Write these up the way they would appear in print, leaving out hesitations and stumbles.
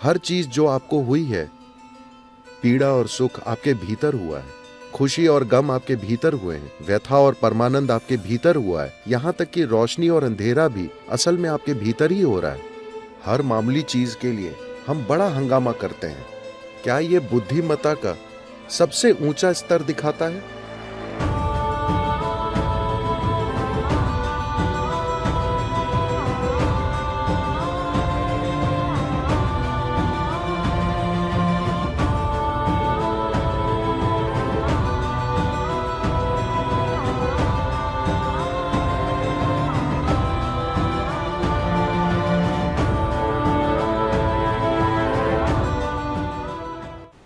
हर चीज जो आपको हुई है, पीड़ा और सुख आपके भीतर हुआ है, खुशी और गम आपके भीतर हुए हैं, व्यथा और परमानंद आपके भीतर हुआ है, यहाँ तक कि रोशनी और अंधेरा भी असल में आपके भीतर ही हो रहा है। हर मामूली चीज के लिए हम बड़ा हंगामा करते हैं। क्या ये बुद्धिमत्ता का सबसे ऊंचा स्तर दिखाता है?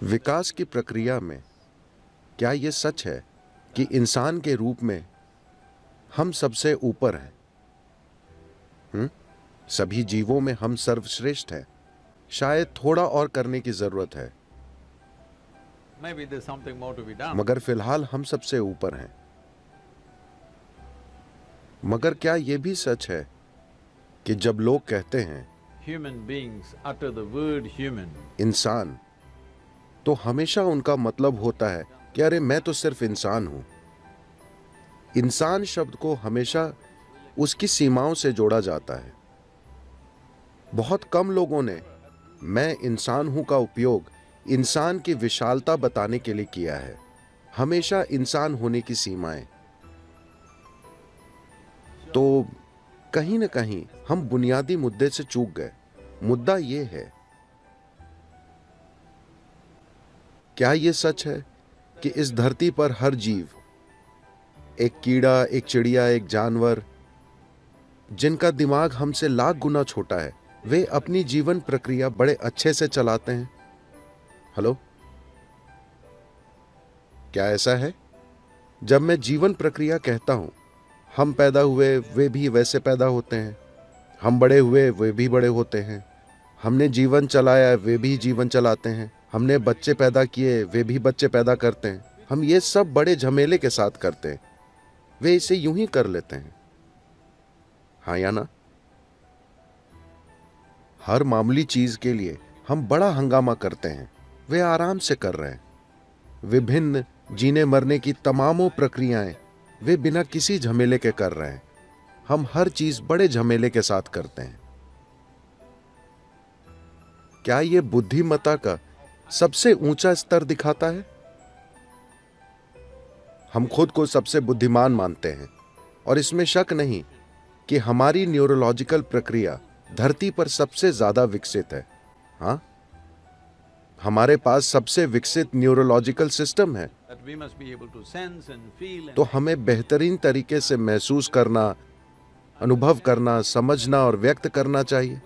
विकास की प्रक्रिया में क्या यह सच है कि इंसान के रूप में हम सबसे ऊपर हैं? सभी जीवों में हम सर्वश्रेष्ठ हैं। शायद थोड़ा और करने की जरूरत है, Maybe there's something more to be done. मगर फिलहाल हम सबसे ऊपर हैं। मगर क्या यह भी सच है कि जब लोग कहते हैं Human beings utter the word human. इंसान, तो हमेशा उनका मतलब होता है कि अरे मैं तो सिर्फ इंसान हूं। इंसान शब्द को हमेशा उसकी सीमाओं से जोड़ा जाता है। बहुत कम लोगों ने मैं इंसान हूं का उपयोग इंसान की विशालता बताने के लिए किया है। हमेशा इंसान होने की सीमाएं। तो कहीं ना कहीं हम बुनियादी मुद्दे से चूक गए। मुद्दा यह है, क्या यह सच है कि इस धरती पर हर जीव, एक कीड़ा, एक चिड़िया, एक जानवर, जिनका दिमाग हमसे लाख गुना छोटा है, वे अपनी जीवन प्रक्रिया बड़े अच्छे से चलाते हैं? हेलो, क्या ऐसा है? जब मैं जीवन प्रक्रिया कहता हूं, हम पैदा हुए वे भी वैसे पैदा होते हैं, हम बड़े हुए वे भी बड़े होते हैं, हमने जीवन चलाया वे भी जीवन चलाते हैं, हमने बच्चे पैदा किए वे भी बच्चे पैदा करते हैं। हम ये सब बड़े झमेले के साथ करते हैं। वे इसे यूं ही कर लेते हैं, हाँ या ना? हर मामूली चीज के लिए हम बड़ा हंगामा करते हैं। वे आराम से कर रहे हैं। विभिन्न जीने मरने की तमामों प्रक्रियाएं वे बिना किसी झमेले के कर रहे हैं। हम हर चीज बड़े झमेले के साथ करते हैं। क्या यह बुद्धिमत्ता का सबसे ऊंचा स्तर दिखाता है? हम खुद को सबसे बुद्धिमान मानते हैं और इसमें शक नहीं कि हमारी न्यूरोलॉजिकल प्रक्रिया धरती पर सबसे ज्यादा विकसित है। हाँ, हमारे पास सबसे विकसित न्यूरोलॉजिकल सिस्टम है। That we must be able to sense and feel and तो हमें बेहतरीन तरीके से महसूस करना, अनुभव करना, समझना और व्यक्त करना चाहिए।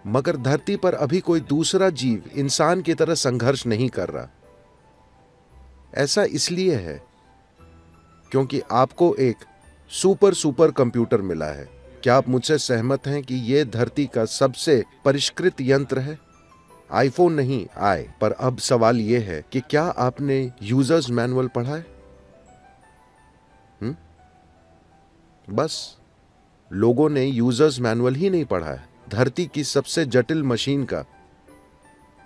मगर धरती पर अभी कोई दूसरा जीव इंसान की तरह संघर्ष नहीं कर रहा। ऐसा इसलिए है क्योंकि आपको एक सुपर कंप्यूटर मिला है। क्या आप मुझसे सहमत हैं कि यह धरती का सबसे परिष्कृत यंत्र है? आईफोन नहीं आए, पर अब सवाल यह है कि क्या आपने यूजर्स मैनुअल पढ़ा है? बस लोगों ने यूजर्स मैनुअल ही नहीं पढ़ा है। धरती की सबसे जटिल मशीन का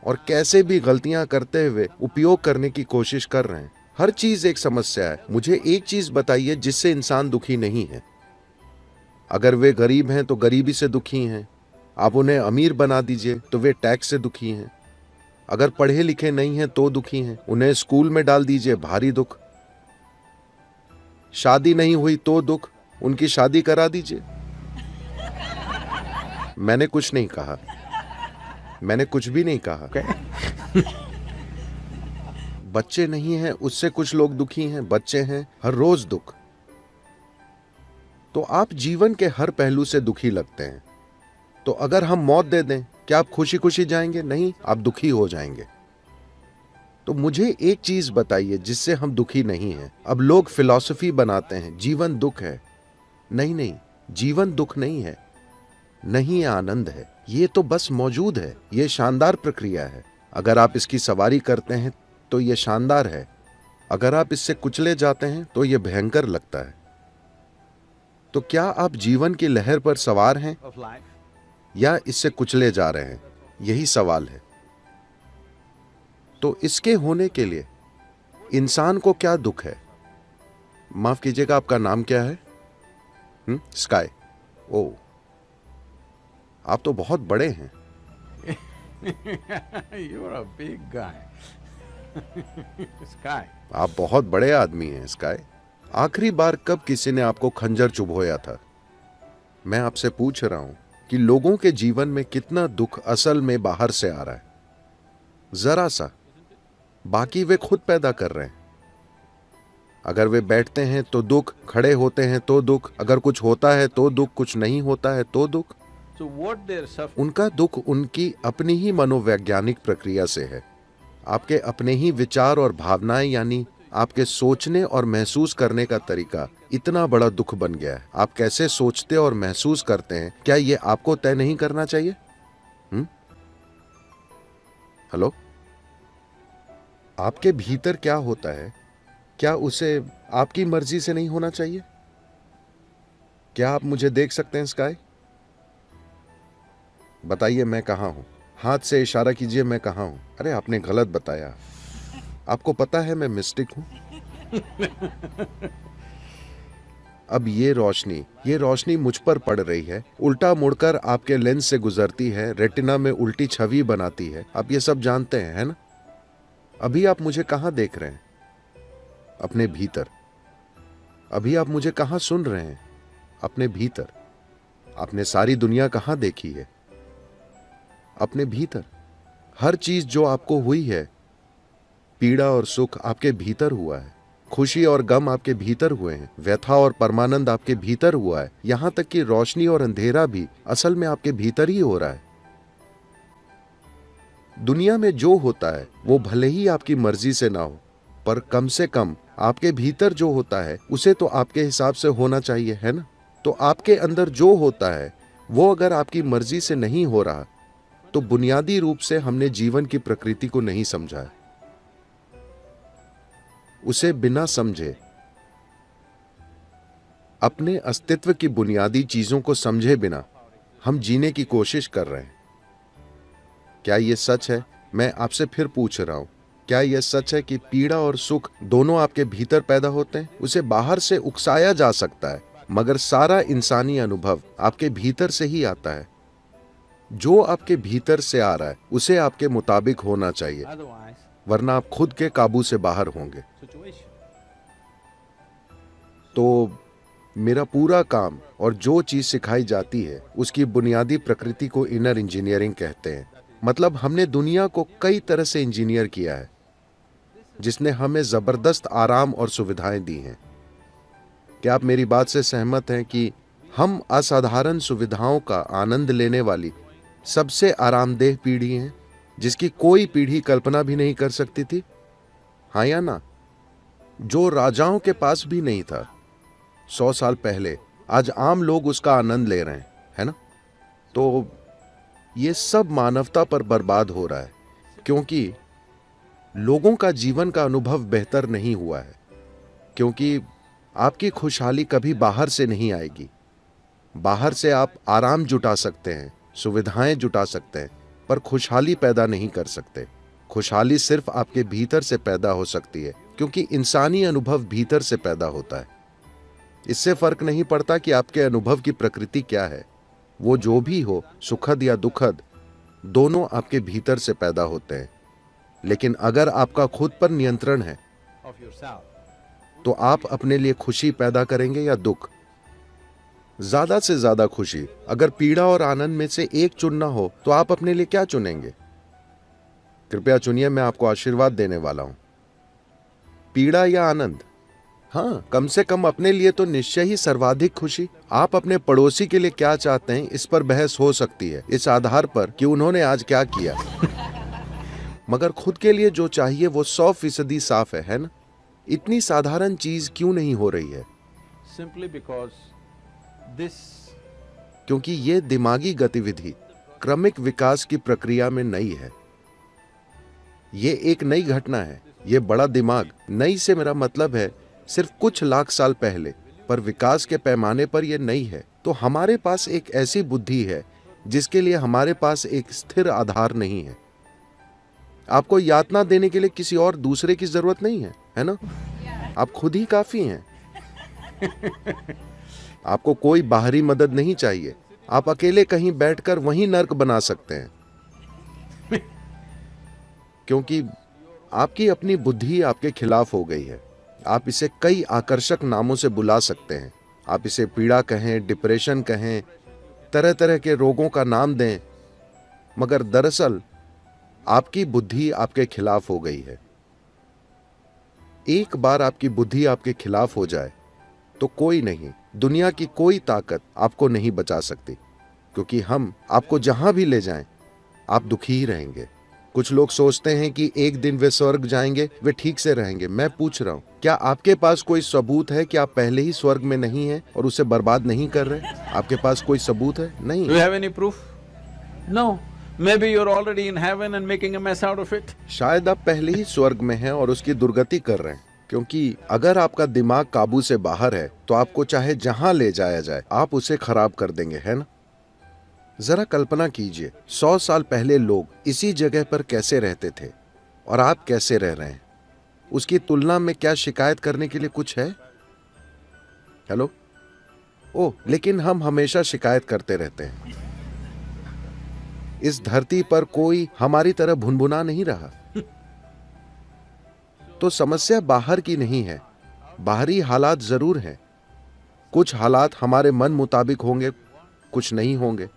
और कैसे भी गलतियां करते हुए उपयोग करने की कोशिश कर रहे हैं। हर चीज एक समस्या है। मुझे एक चीज बताइए जिससे इंसान दुखी नहीं है। अगर वे गरीब हैं तो गरीबी से दुखी हैं। आप उन्हें अमीर बना दीजिए तो वे टैक्स से दुखी हैं। अगर पढ़े लिखे नहीं हैं तो दुखी हैं। उन्हें स्कूल में डाल दीजिए, भारी दुख। शादी नहीं हुई तो दुख, उनकी शादी करा दीजिए। मैंने कुछ नहीं कहा, मैंने कुछ भी नहीं कहा। बच्चे नहीं हैं उससे कुछ लोग दुखी हैं, बच्चे हैं हर रोज दुख। तो आप जीवन के हर पहलू से दुखी लगते हैं। तो अगर हम मौत दे दें, क्या आप खुशी खुशी जाएंगे? नहीं, आप दुखी हो जाएंगे। तो मुझे एक चीज बताइए जिससे हम दुखी नहीं हैं। अब लोग फिलॉसफी बनाते हैं, जीवन दुख है। नहीं, जीवन दुख नहीं है, नहीं, आनंद है। ये तो बस मौजूद है। ये शानदार प्रक्रिया है। अगर आप इसकी सवारी करते हैं तो ये शानदार है। अगर आप इससे कुचले जाते हैं तो ये भयंकर लगता है। तो क्या आप जीवन की लहर पर सवार हैं of life. या इससे कुचले जा रहे हैं? यही सवाल है। तो इसके होने के लिए इंसान को क्या दुख है? माफ कीजिएगा, आपका नाम क्या है? स्काई। ओ, आप तो बहुत बड़े हैं। You're a big guy. Sky. आप बहुत बड़े आदमी हैं स्काई। आखिरी बार कब किसी ने आपको खंजर चुभोया था? मैं आपसे पूछ रहा हूं कि लोगों के जीवन में कितना दुख असल में बाहर से आ रहा है? जरा सा। बाकी वे खुद पैदा कर रहे हैं। अगर वे बैठते हैं तो दुख, खड़े होते हैं तो दुख, अगर कुछ होता है तो दुख, कुछ नहीं होता है तो दुख। So what they're suffering, उनका दुख उनकी अपनी ही मनोवैज्ञानिक प्रक्रिया से है। आपके अपने ही विचार और भावनाएं, यानी आपके सोचने और महसूस करने का तरीका इतना बड़ा दुख बन गया है। आप कैसे सोचते और महसूस करते हैं, क्या यह आपको तय नहीं करना चाहिए? हेलो, आपके भीतर क्या होता है, क्या उसे आपकी मर्जी से नहीं होना चाहिए? क्या आप मुझे देख सकते हैं स्काई? बताइए मैं कहां हूं? हाथ से इशारा कीजिए, मैं कहां हूं? अरे आपने गलत बताया। आपको पता है मैं मिस्टिक हूं। अब ये रोशनी मुझ पर पड़ रही है, उल्टा मुड़कर आपके लेंस से गुजरती है, रेटिना में उल्टी छवि बनाती है। आप ये सब जानते हैं, है ना? अभी आप मुझे कहां देख रहे हैं? अपने भीतर। अभी आप मुझे कहां सुन रहे हैं? अपने भीतर। आपने सारी दुनिया कहां देखी है? अपने भीतर। हर चीज जो आपको हुई है, पीड़ा और सुख आपके भीतर हुआ है, खुशी और गम आपके भीतर हुए हैं, व्यथा और परमानंद आपके भीतर हुआ है, यहां तक कि रोशनी और अंधेरा भी असल में आपके भीतर ही हो रहा है। दुनिया में जो होता है वो भले ही आपकी मर्जी से ना हो, पर कम से कम आपके भीतर जो होता है उसे तो आपके हिसाब से होना चाहिए, है ना? तो आपके अंदर जो होता है वो अगर आपकी मर्जी से नहीं हो रहा, तो बुनियादी रूप से हमने जीवन की प्रकृति को नहीं समझा है। उसे बिना समझे, अपने अस्तित्व की बुनियादी चीजों को समझे बिना हम जीने की कोशिश कर रहे हैं। क्या यह सच है? मैं आपसे फिर पूछ रहा हूं, क्या यह सच है कि पीड़ा और सुख दोनों आपके भीतर पैदा होते हैं? उसे बाहर से उकसाया जा सकता है, मगर सारा इंसानी अनुभव आपके भीतर से ही आता है। जो आपके भीतर से आ रहा है उसे आपके मुताबिक होना चाहिए, otherwise वरना आप खुद के काबू से बाहर होंगे। situation. तो मेरा पूरा काम और जो चीज सिखाई जाती है उसकी बुनियादी प्रकृति को इनर इंजीनियरिंग कहते हैं। मतलब हमने दुनिया को कई तरह से इंजीनियर किया है, जिसने हमें जबरदस्त आराम और सुविधाएं दी हैं। क्या आप मेरी बात से सहमत हैं कि हम असाधारण सुविधाओं का आनंद लेने वाली सबसे आरामदेह पीढ़ी हैं, जिसकी कोई पीढ़ी कल्पना भी नहीं कर सकती थी? हाँ या ना? जो राजाओं के पास भी नहीं था 100 साल पहले, आज आम लोग उसका आनंद ले रहे हैं, है ना? तो ये सब मानवता पर बर्बाद हो रहा है, क्योंकि लोगों का जीवन का अनुभव बेहतर नहीं हुआ है। क्योंकि आपकी खुशहाली कभी बाहर से नहीं आएगी। बाहर से आप आराम जुटा सकते हैं, सुविधाएं जुटा सकते हैं, पर खुशहाली पैदा नहीं कर सकते। खुशहाली सिर्फ आपके भीतर से पैदा हो सकती है, क्योंकि इंसानी अनुभव भीतर से पैदा होता है। इससे फर्क नहीं पड़ता कि आपके अनुभव की प्रकृति क्या है। वो जो भी हो, सुखद या दुखद, दोनों आपके भीतर से पैदा होते हैं। लेकिन अगर आपका खुद पर नियंत्रण है, Of yourself. तो आप अपने लिए खुशी पैदा करेंगे या दुख? ज्यादा से ज्यादा खुशी। अगर पीड़ा और आनंद में से एक चुनना हो तो आप अपने लिए क्या चुनेंगे? कृपया चुनिए, मैं आपको आशीर्वाद देने वाला हूं। पीड़ा या आनंद? हाँ, कम से कम अपने लिए तो निश्चय ही सर्वाधिक खुशी। आप अपने पड़ोसी के लिए क्या चाहते हैं, इस पर बहस हो सकती है, इस आधार पर कि उन्होंने आज क्या किया। मगर खुद के लिए जो चाहिए वो 100% साफ है ना? इतनी साधारण चीज क्यों नहीं हो रही है? Simply because this क्योंकि ये दिमागी गतिविधि क्रमिक विकास की प्रक्रिया में नई है। ये एक नई घटना है। ये बड़ा दिमाग, नई से मेरा मतलब है सिर्फ कुछ लाख साल पहले, पर विकास के पैमाने पर यह नई है। तो हमारे पास एक ऐसी बुद्धि है जिसके लिए हमारे पास एक स्थिर आधार नहीं है। आपको यातना देने के लिए किसी और दूसरे की जरूरत नहीं है ना? आप खुद ही काफी हैं। आपको कोई बाहरी मदद नहीं चाहिए। आप अकेले कहीं बैठकर वहीं नर्क बना सकते हैं, क्योंकि आपकी अपनी बुद्धि आपके खिलाफ हो गई है। आप इसे कई आकर्षक नामों से बुला सकते हैं। आप इसे पीड़ा कहें, डिप्रेशन कहें, तरह तरह के रोगों का नाम दें, मगर दरअसल आपकी बुद्धि आपके खिलाफ हो गई है। एक बार आपकी बुद्धि आपके खिलाफ हो जाए तो कोई नहीं, दुनिया की कोई ताकत आपको नहीं बचा सकती, क्योंकि हम आपको जहां भी ले जाएं आप दुखी ही रहेंगे। कुछ लोग सोचते हैं कि एक दिन वे स्वर्ग जाएंगे, वे ठीक से रहेंगे। मैं पूछ रहा हूं, क्या आपके पास कोई सबूत है कि आप पहले ही स्वर्ग में नहीं हैं और उसे बर्बाद नहीं कर रहे? आपके पास कोई सबूत है? नहीं। Do you have any proof? No. Maybe you're already in heaven and making a mess out of it. शायद आप पहले ही स्वर्ग में हैं और उसकी दुर्गति कर रहे हैं, क्योंकि अगर आपका दिमाग काबू से बाहर है तो आपको चाहे जहां ले जाया जाए आप उसे खराब कर देंगे, है ना? जरा कल्पना कीजिए, 100 साल पहले लोग इसी जगह पर कैसे रहते थे और आप कैसे रह रहे हैं। उसकी तुलना में क्या शिकायत करने के लिए कुछ है? हेलो? ओह, लेकिन हम हमेशा शिकायत करते रहते हैं। इस धरती पर कोई हमारी तरह भुनभुना नहीं रहा। तो समस्या बाहर की नहीं है, बाहरी हालात जरूर हैं। कुछ हालात हमारे मन मुताबिक होंगे, कुछ नहीं होंगे।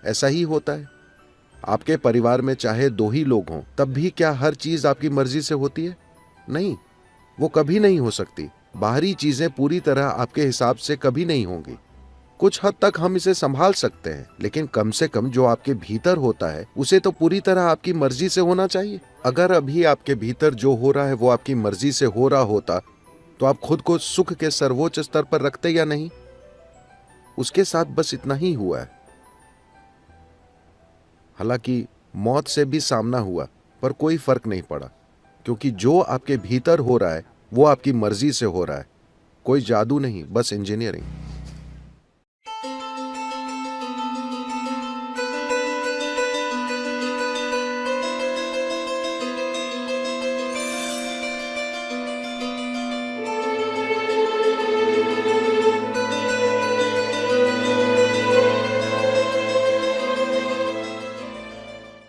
ऐसा ही होता है। आपके परिवार में चाहे 2 ही लोग हों, तब भी क्या हर चीज आपकी मर्जी से होती है? नहीं, वो कभी नहीं हो सकती। बाहरी चीजें पूरी तरह आपके हिसाब से कभी नहीं होंगी। कुछ हद तक हम इसे संभाल सकते हैं, लेकिन कम से कम जो आपके भीतर होता है उसे तो पूरी तरह आपकी मर्जी से होना चाहिए। अगर अभी आपके भीतर जो हो रहा है वो आपकी मर्जी से हो रहा होता तो आप खुद को सुख के सर्वोच्च स्तर पर रखते या नहीं? उसके साथ बस इतना ही हुआ है। हालांकि मौत से भी सामना हुआ, पर कोई फर्क नहीं पड़ा, क्योंकि जो आपके भीतर हो रहा है वो आपकी मर्जी से हो रहा है। कोई जादू नहीं, बस इंजीनियरिंग।